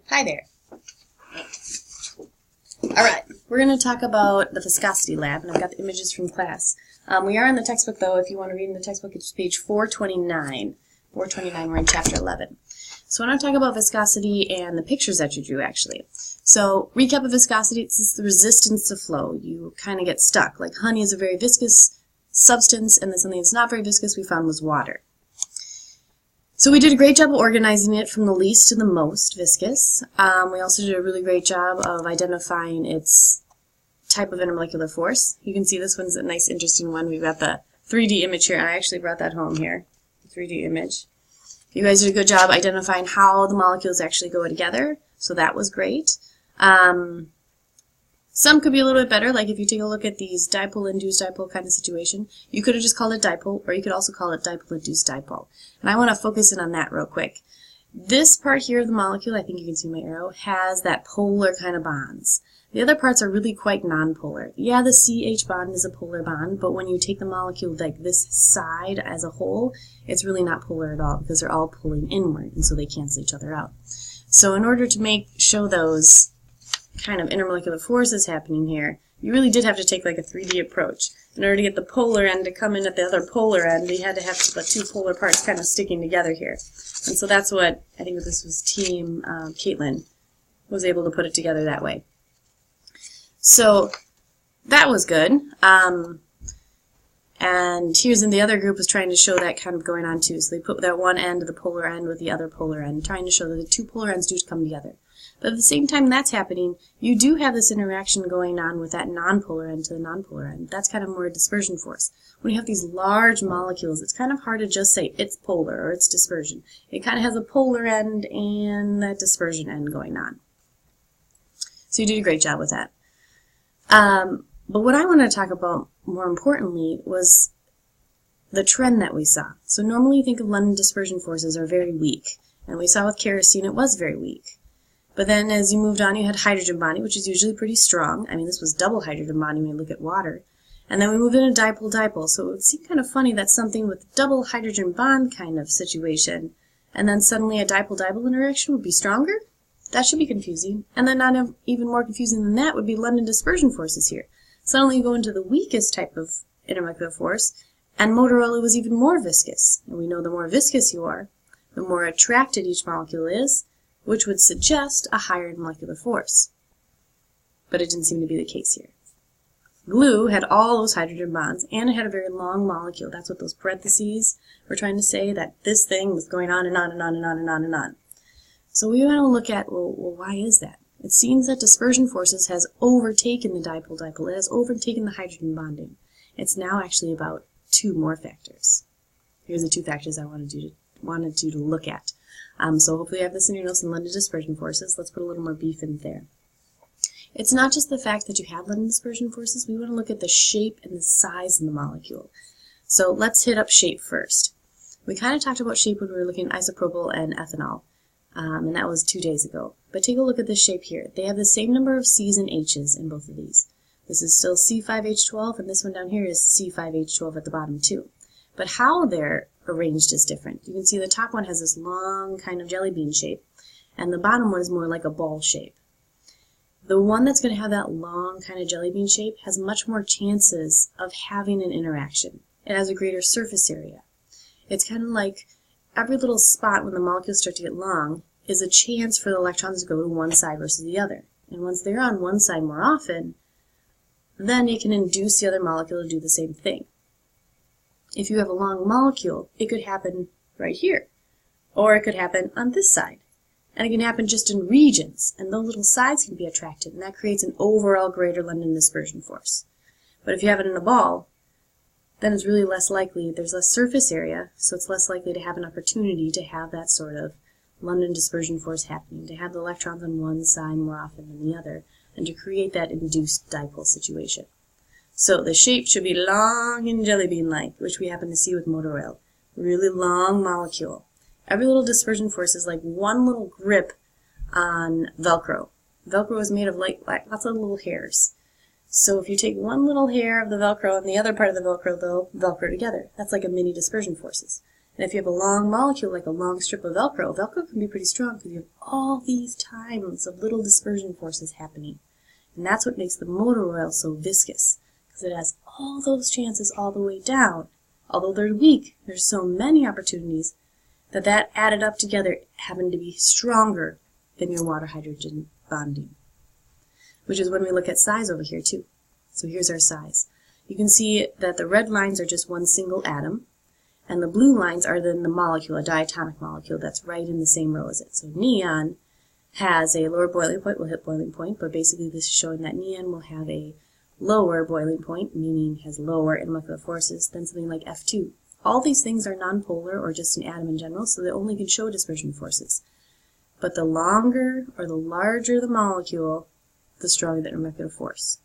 Hi there. Alright, we're going to talk about the viscosity lab, and I've got the images from class. We are in the textbook, though. If you want to read in the textbook, it's page 429. 429, we're in chapter 11. So I want to talk about viscosity and the pictures that you drew, actually. So, recap of viscosity, it's just the resistance to flow. You kind of get stuck. Like honey is a very viscous substance, and then something that's not very viscous we found was water. So we did a great job of organizing it from the least to the most viscous. We also did a really great job of identifying its type of intermolecular force. You can see this one's a nice, interesting one. We've got the 3D image here. I actually brought that home here, the 3D image. You guys did a good job identifying how the molecules actually go together, so that was great. Some could be a little bit better, like if you take a look at these dipole-induced dipole kind of situation, you could have just called it dipole, or you could also call it dipole-induced dipole. And I want to focus in on that real quick. This part here of the molecule, I think you can see my arrow, has that polar kind of bonds. The other parts are really quite nonpolar. Yeah, the CH bond is a polar bond, but when you take the molecule like this side as a whole, it's really not polar at all because they're all pulling inward, and so they cancel each other out. So in order to show those kind of intermolecular forces happening here, you really did have to take like a 3D approach. In order to get the polar end to come in at the other polar end, you had to have the two polar parts kind of sticking together here. And so that's what, I think this was Team Caitlin, was able to put it together that way. So that was good. And here's in the other group was trying to show that kind of going on too. So they put that one end of the polar end with the other polar end, trying to show that the two polar ends do come together. But at the same time that's happening, you do have this interaction going on with that nonpolar end to the nonpolar end. That's kind of more a dispersion force. When you have these large molecules, it's kind of hard to just say it's polar or it's dispersion. It kind of has a polar end and that dispersion end going on. So you did a great job with that. But what I want to talk about more importantly was the trend that we saw. So normally you think of London dispersion forces are very weak. And we saw with kerosene it was very weak. But then as you moved on, you had hydrogen bonding, which is usually pretty strong. I mean, this was double hydrogen bonding when you look at water. And then we moved into dipole-dipole. So it would seem kind of funny that something with double hydrogen bond kind of situation, and then suddenly a dipole-dipole interaction would be stronger? That should be confusing. And then not even more confusing than that would be London dispersion forces here. Suddenly you go into the weakest type of intermolecular force, and Motorola was even more viscous. And we know the more viscous you are, the more attracted each molecule is, which would suggest a higher molecular force. But it didn't seem to be the case here. Glue had all those hydrogen bonds, and it had a very long molecule. That's what those parentheses were trying to say, that this thing was going on and on and on and on and on and on. So we want to look at, well, why is that? It seems that dispersion forces has overtaken the dipole-dipole. It has overtaken the hydrogen bonding. It's now actually about two more factors. Here's the two factors I wanted you to look at. So hopefully you have this in your notes in London dispersion forces. Let's put a little more beef in there. It's not just the fact that you have London dispersion forces. We want to look at the shape and the size of the molecule. So let's hit up shape first. We kind of talked about shape when we were looking at isopropyl and ethanol, and that was 2 days ago. But take a look at this shape here. They have the same number of C's and H's in both of these. This is still C5H12, and this one down here is C5H12 at the bottom too. But how they're arranged is different. You can see the top one has this long kind of jelly bean shape, and the bottom one is more like a ball shape. The one that's going to have that long kind of jelly bean shape has much more chances of having an interaction. It has a greater surface area. It's kind of like every little spot when the molecules start to get long is a chance for the electrons to go to one side versus the other. And once they're on one side more often, then it can induce the other molecule to do the same thing. If you have a long molecule, it could happen right here, or it could happen on this side. And it can happen just in regions, and those little sides can be attracted, and that creates an overall greater London dispersion force. But if you have it in a ball, then it's really less likely, there's less surface area, so it's less likely to have an opportunity to have that sort of London dispersion force happening, to have the electrons on one side more often than the other, and to create that induced dipole situation. So the shape should be long and jelly bean-like, which we happen to see with motor oil. Really long molecule. Every little dispersion force is like one little grip on Velcro. Velcro is made of like lots of little hairs. So if you take one little hair of the Velcro and the other part of the Velcro, they'll Velcro together. That's like a mini dispersion forces. And if you have a long molecule, like a long strip of Velcro, Velcro can be pretty strong because you have all these times of little dispersion forces happening. And that's what makes the motor oil so viscous, because it has all those chances all the way down. Although they're weak, there's so many opportunities that added up together happened to be stronger than your water-hydrogen bonding, which is when we look at size over here too. So here's our size. You can see that the red lines are just one single atom, and the blue lines are then the molecule, a diatomic molecule that's right in the same row as it. So neon has a lower boiling point, will hit boiling point, but basically this is showing that neon will have a lower boiling point, meaning has lower intermolecular forces than something like F2. All these things are nonpolar or just an atom in general, so they only can show dispersion forces. But the longer or the larger the molecule, the stronger the intermolecular force,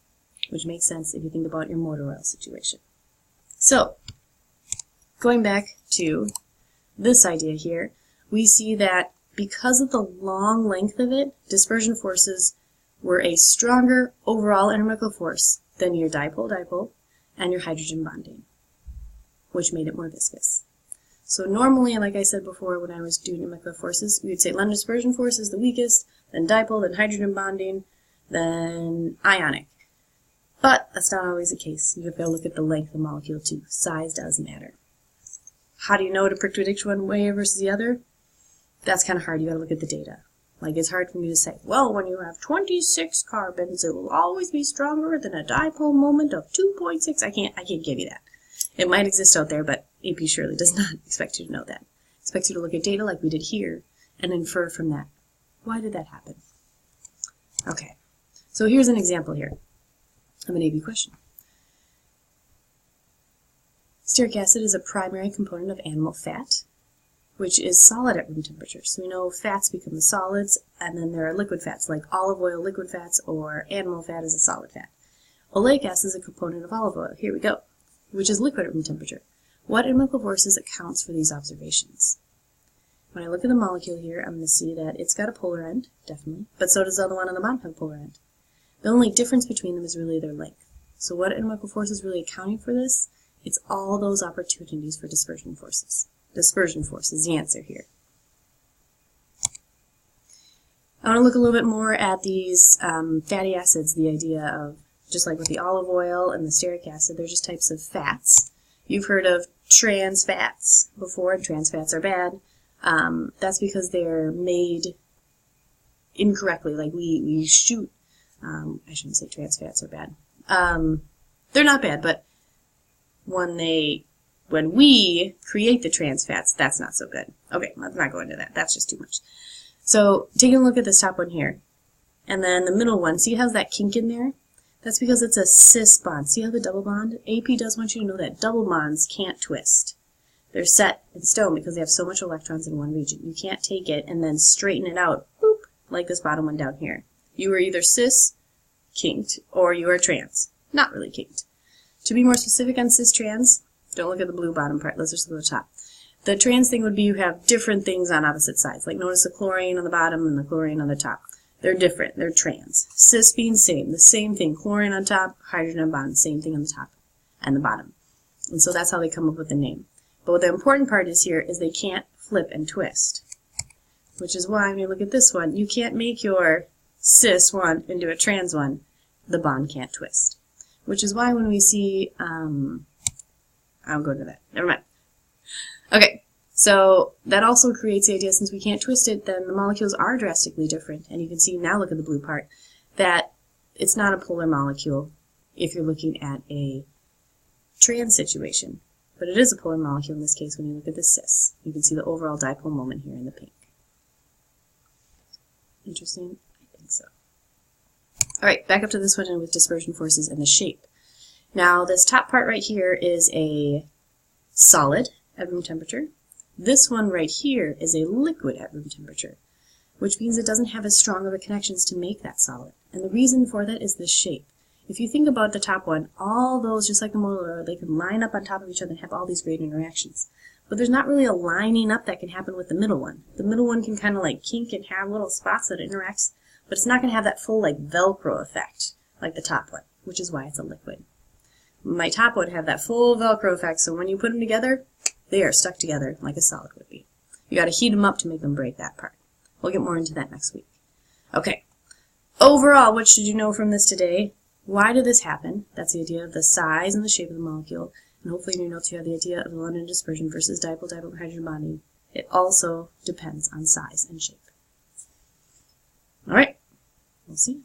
which makes sense if you think about your motor oil situation. So, going back to this idea here, we see that because of the long length of it, dispersion forces were a stronger overall intermolecular force than your dipole-dipole and your hydrogen bonding, which made it more viscous. So normally, like I said before when I was doing intermolecular forces, we would say London dispersion force is the weakest, then dipole, then hydrogen bonding, then ionic. But that's not always the case. You've got to look at the length of the molecule too. Size does matter. How do you know to predict one way versus the other? That's kind of hard. You got to look at the data. Like, it's hard for me to say, well, when you have 26 carbons, it will always be stronger than a dipole moment of 2.6. I can't give you that. It might exist out there, but AP surely does not expect you to know that. It expects you to look at data like we did here and infer from that. Why did that happen? Okay, so here's an example here of an AP question. Stearic acid is a primary component of animal fat, which is solid at room temperature. So we know fats become the solids, and then there are liquid fats, like olive oil liquid fats, or animal fat is a solid fat. Oleic acid is a component of olive oil. Here we go, which is liquid at room temperature. What intermolecular forces accounts for these observations? When I look at the molecule here, I'm going to see that it's got a polar end, definitely, but so does the other one on the bottom have a polar end. The only difference between them is really their length. So what intermolecular force is really accounting for this? It's all those opportunities for dispersion forces. Dispersion force is the answer here. I want to look a little bit more at these fatty acids, the idea of, just like with the olive oil and the stearic acid, they're just types of fats. You've heard of trans fats before, and trans fats are bad. That's because they're made incorrectly, like we shoot, I shouldn't say trans fats are bad. They're not bad, but when we create the trans fats, that's not so good. Okay, let's not go into that. That's just too much. So, taking a look at this top one here, and then the middle one, see how that kink in there? That's because it's a cis bond. See how the double bond? AP does want you to know that double bonds can't twist. They're set in stone because they have so much electrons in one region. You can't take it and then straighten it out, boop, like this bottom one down here. You are either cis, kinked, or you are trans. Not really kinked. To be more specific on cis-trans, don't look at the blue bottom part, let's just look at the top. The trans thing would be you have different things on opposite sides. Like notice the chlorine on the bottom and the chlorine on the top. They're different, they're trans. Cis being same, the same thing. Chlorine on top, hydrogen on bottom, same thing on the top and the bottom. And so that's how they come up with the name. But what the important part is here is they can't flip and twist. Which is why when you look at this one, you can't make your cis one into a trans one. The bond can't twist. Which is why when we see, I'll go to that. Never mind. Okay, so that also creates the idea, since we can't twist it, then the molecules are drastically different. And you can see, now look at the blue part, that it's not a polar molecule if you're looking at a trans situation. But it is a polar molecule in this case when you look at the cis. You can see the overall dipole moment here in the pink. Interesting? I think so. Alright, back up to this one with dispersion forces and the shape. Now, this top part right here is a solid at room temperature. This one right here is a liquid at room temperature, which means it doesn't have as strong of a connections to make that solid. And the reason for that is the shape. If you think about the top one, all those, just like the molar, they can line up on top of each other and have all these great interactions. But there's not really a lining up that can happen with the middle one. The middle one can kind of like kink and have little spots that it interacts, but it's not going to have that full like Velcro effect like the top one, which is why it's a liquid. My top would have that full Velcro effect, so when you put them together, They are stuck together like a solid would be. You got to heat them up to make them break that part. We'll get more into that next week. Okay. Overall, what should you know from this today? Why did this happen? That's the idea of the size and the shape of the molecule. And hopefully in your notes you have the idea of the London dispersion versus dipole-dipole hydrogen bonding. It also depends on size and shape. All right. We'll see you.